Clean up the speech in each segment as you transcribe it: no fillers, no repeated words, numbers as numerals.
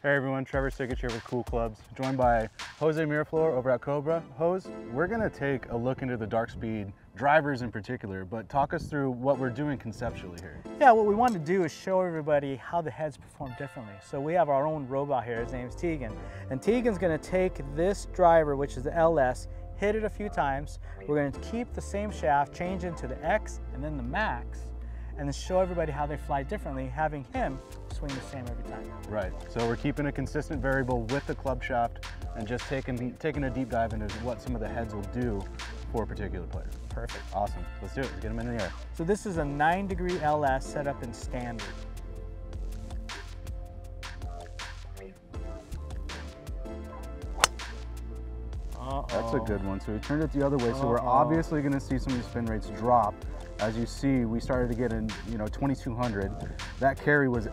Hey everyone, Trevor Sickich here with Cool Clubs, joined by Jose Miraflor over at Cobra. Jose, we're going to take a look into the DarkSpeed drivers in particular, but talk us through what we're doing conceptually here. Yeah, what we want to do is show everybody how the heads perform differently. So we have our own robot here, his name's Tegan. And Tegan's going to take this driver, which is the LS, hit it a few times. We're going to keep the same shaft, change into the X and then the Max, and then show everybody how they fly differently, having him swing the same every time. Right, so we're keeping a consistent variable with the club shaft and just taking a deep dive into what some of the heads will do for a particular player. Perfect. Awesome, let's do it, let's get them in the air. So this is a 9-degree LS set up in standard. That's a good one. So we turned it the other way, so we're obviously going to see some of these spin rates drop. As you see, we started to get in, 2200. That carry was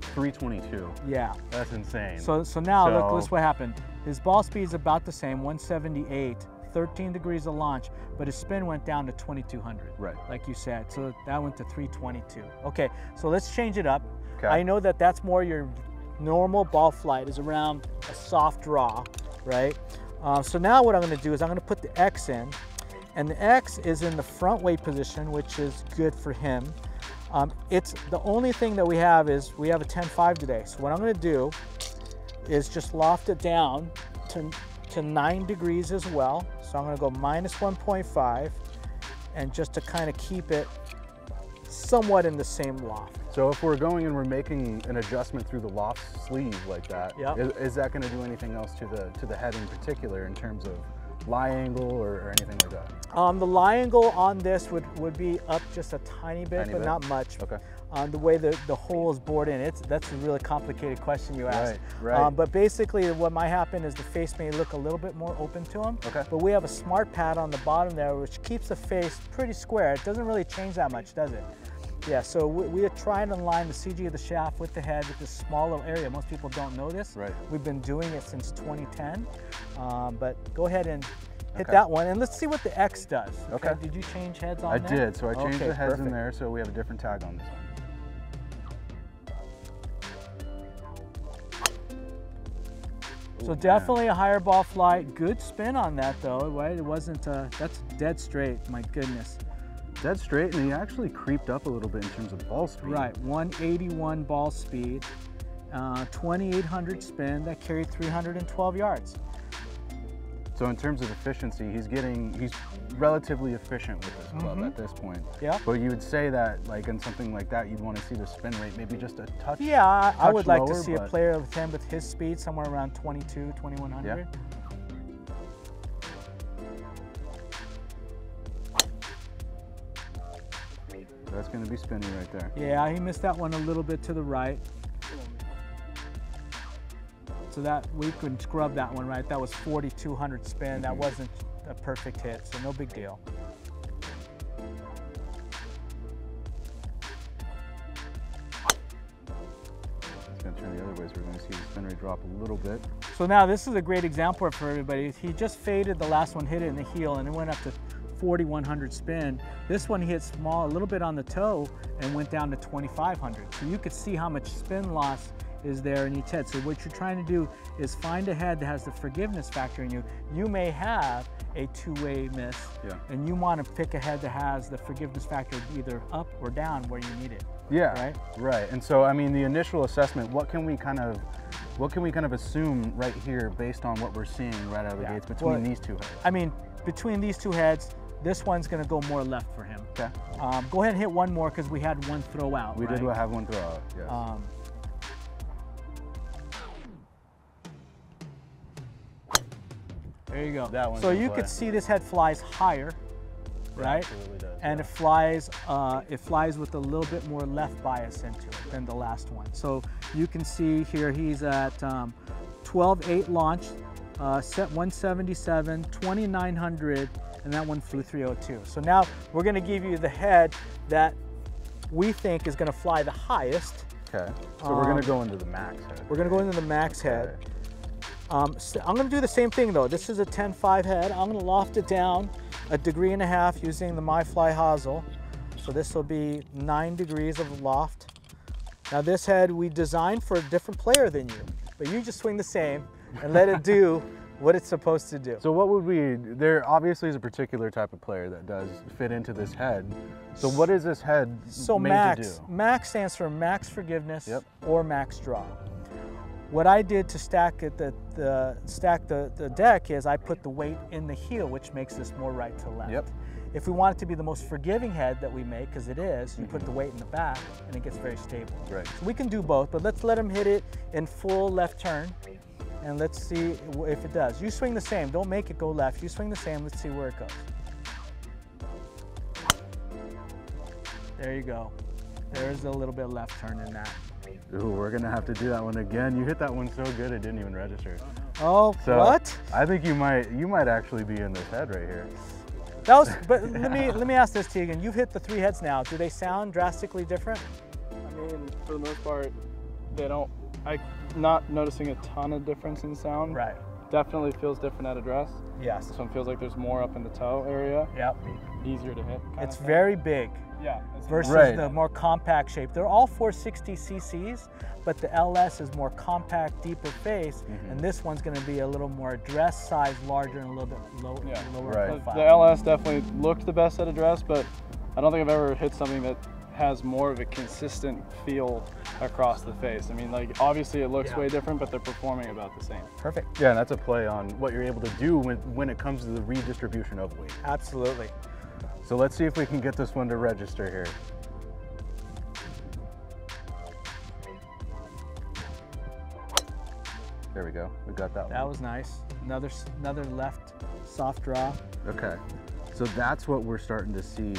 322. Yeah. That's insane. So now look, this is what happened. His ball speed is about the same, 178, 13 degrees of launch, but his spin went down to 2200. Right. Like you said. So that went to 322. Okay, so let's change it up. Okay. I know that that's more your normal ball flight, is around a soft draw, right? So now what I'm going to do is I'm going to put the X in, and the X is in the front weight position, which is good for him. It's the only thing that we have is we have a 10.5 today. So what I'm going to do is just loft it down to 9 degrees as well. So I'm going to go minus 1.5, and just to kind of keep it somewhat in the same loft. So if we're going and we're making an adjustment through the loft sleeve like that, yep, is that going to do anything else to the head in particular in terms of lie angle or anything like that? The lie angle on this would be up just a tiny bit, but not much. Okay. The way the hole is bored in, that's a really complicated question you asked. Right. But basically what might happen is the face may look a little bit more open to him. Okay. But we have a smart pad on the bottom there, which keeps the face pretty square. It doesn't really change that much, does it? Yeah, so we are trying to align the CG of the shaft with the head with this small little area. Most people don't know this. Right. We've been doing it since 2010. But go ahead and hit that one, and let's see what the X does. Okay. Did you change heads on I there? did, so I changed the heads perfect. in there, so we have a different tag on this one. So definitely a higher ball flight. Good spin on that though, right? It wasn't, that's dead straight, my goodness. Dead straight, and he actually creeped up a little bit in terms of ball speed. Right, 181 ball speed, 2800 spin, that carried 312 yards. So in terms of efficiency, he's relatively efficient with this club at this point. Yeah. But you would say that, like in something like that, you'd want to see the spin rate maybe just a touch. Yeah, I would like to lower, see a player with him with his speed somewhere around 22, 2100. Yeah. That's going to be spinny right there. Yeah, he missed that one a little bit to the right. So that we can scrub that one, right? That was 4,200 spin. That wasn't a perfect hit, so no big deal. It's going to turn the other way, so we're going to see the spin rate drop a little bit. So now this is a great example for everybody. He just faded the last one, hit it in the heel, and it went up to 4,100 spin. This one hit small, a little bit on the toe, and went down to 2,500. So you could see how much spin loss is there in each head. So what you're trying to do is find a head that has the forgiveness factor in you. You may have a two-way miss, and you want to pick a head that has the forgiveness factor either up or down where you need it. Yeah, right. And so, I mean, the initial assessment, what can we kind of assume right here based on what we're seeing right out of the gates between these two heads? I mean, between these two heads, this one's going to go more left for him. Okay. Go ahead and hit one more because we had one throw out. We did have one throw out, yes. There you go. That one. So you could see this head flies higher, right? Absolutely does. And it flies with a little bit more left bias into it than the last one. So you can see here he's at 12.8 launch, set 177, 2,900, and that one flew 302. So now we're going to give you the head that we think is going to fly the highest. Okay. So we're going to go into the max head. We're going to go into the max head. So I'm going to do the same thing though. This is a 10.5 head. I'm going to loft it down 1.5 degrees using the MyFly hosel. So this will be 9 degrees of loft. Now this head we designed for a different player than you. but you just swing the same and let it do what it's supposed to do. So what would there obviously is a particular type of player that does fit into this head. So what is this head made to do? Max stands for max forgiveness or max draw. What I did to stack the deck is I put the weight in the heel, which makes this more right to left. Yep. If we want it to be the most forgiving head that we make, because it is, you put the weight in the back and it gets very stable. Right. So we can do both, but let's let him hit it in full left turn. And let's see if it does. You swing the same, don't make it go left. You swing the same, let's see where it goes. There you go. There's a little bit of left turn in that. Ooh, we're gonna have to do that one again. You hit that one so good it didn't even register. Oh, so what? I think you might actually be in this head right here. That was, but let me ask this, Tegan. You've hit the 3 heads now. Do they sound drastically different? I mean, for the most part, they don't. I'm not noticing a ton of difference in sound. Right. Definitely feels different at address. Yes. This one feels like there's more up in the toe area. Yep. Easier to hit. It's very big. Yeah. Versus the more compact shape. They're all 460 cc's, but the LS is more compact, deeper face, and this one's going to be a little more address size, larger and a little bit lower profile. The LS definitely looked the best at address, but I don't think I've ever hit something that has more of a consistent feel across the face. I mean, like, obviously it looks way different, but they're performing about the same. Perfect. Yeah, and that's a play on what you're able to do when it comes to the redistribution of weight. Absolutely. So let's see if we can get this one to register here. There we go. We got that one. That was nice. Another left soft draw. Okay. So that's what we're starting to see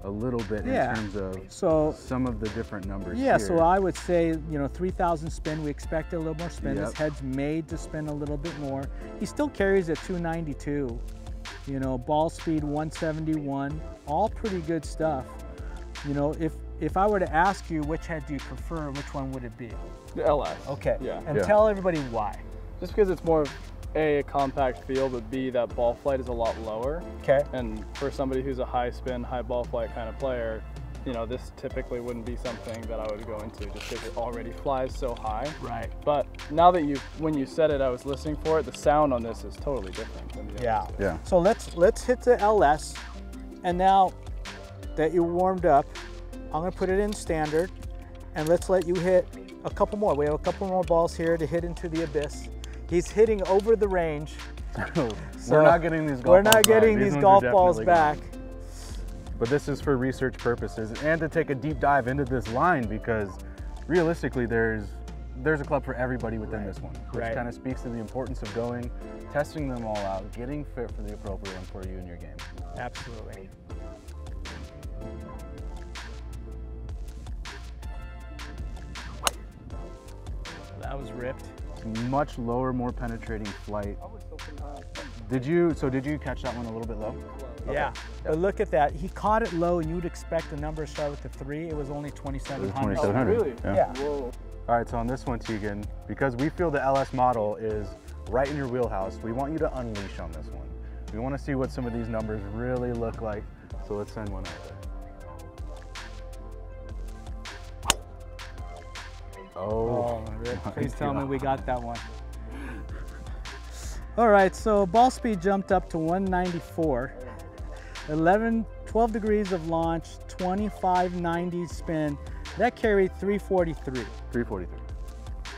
a little bit in terms of some of the different numbers here. So I would say, 3,000 spin. We expect a little more spin. This head's made to spin a little bit more. He still carries at 292. Ball speed 171. All pretty good stuff. If I were to ask you which head do you prefer, which one would it be? The LS. Okay. Yeah. And tell everybody why. Just because it's more of A, compact feel, but B, that ball flight is a lot lower. Okay. And for somebody who's a high spin, high ball flight kind of player, this typically wouldn't be something that I would go into just because it already flies so high. Right. But now that when you said it, I was listening for it, the sound on this is totally different than the others. Yeah. So let's hit the LS, and now that you're warmed up, I'm gonna put it in standard, and let's let you hit a couple more. We have a couple more balls here to hit into the abyss. He's hitting over the range. We're not getting these golf balls back. We're not getting these golf balls back. But this is for research purposes and to take a deep dive into this line, because realistically there's a club for everybody within this one, which kind of speaks to the importance of testing them all out, getting fit for the appropriate one for you in your game. Absolutely. That was ripped. Much lower, more penetrating flight. Did you catch that one a little bit low? Yeah, but look at that. He caught it low, and you'd expect the number to start with the 3. It was only 2,700. It was 2,700. Oh, really? Yeah. Whoa. All right, so on this one, Tegan, because we feel the LS model is right in your wheelhouse, we want you to unleash on this one. We want to see what some of these numbers really look like, so let's send one out there. Oh, please tell me we got that one. All right, so ball speed jumped up to 194. 12 degrees of launch, 2590 spin. That carried 343. 343.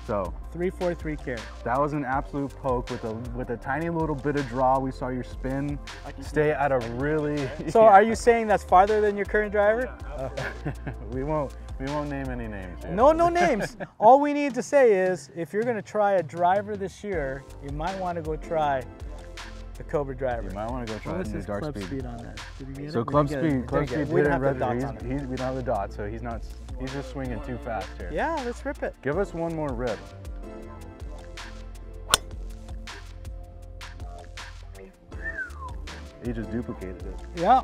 So 343 carry. That was an absolute poke with a tiny little bit of draw. We saw your spin stay at a really. So are you saying that's farther than your current driver? We won't name any names. No names. All we need to say is, if you're going to try a driver this year, you might want to go try the Cobra Driver. You might want to go try the new DarkSpeed. Club speed on that? Did he get so it? club speed We don't have the dots register. on it. We don't have the dots, so he's just swinging too fast here. Yeah, let's rip it. Give us one more rip. He just duplicated it. Yeah.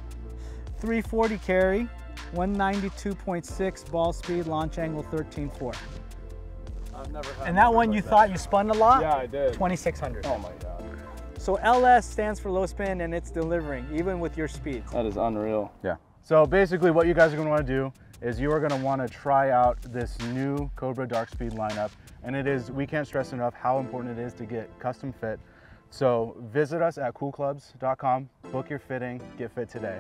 340 carry, 192.6 ball speed, launch angle 13.4. I've never had. And that one you thought you spun a lot? Yeah, I did. 2,600. Oh my God. So LS stands for low spin, and it's delivering, even with your speeds. That is unreal. Yeah. So basically what you guys are going to want to do is you are going to want to try out this new Cobra DarkSpeed lineup. And it is, we can't stress enough how important it is to get custom fit. So visit us at coolclubs.com, book your fitting, get fit today.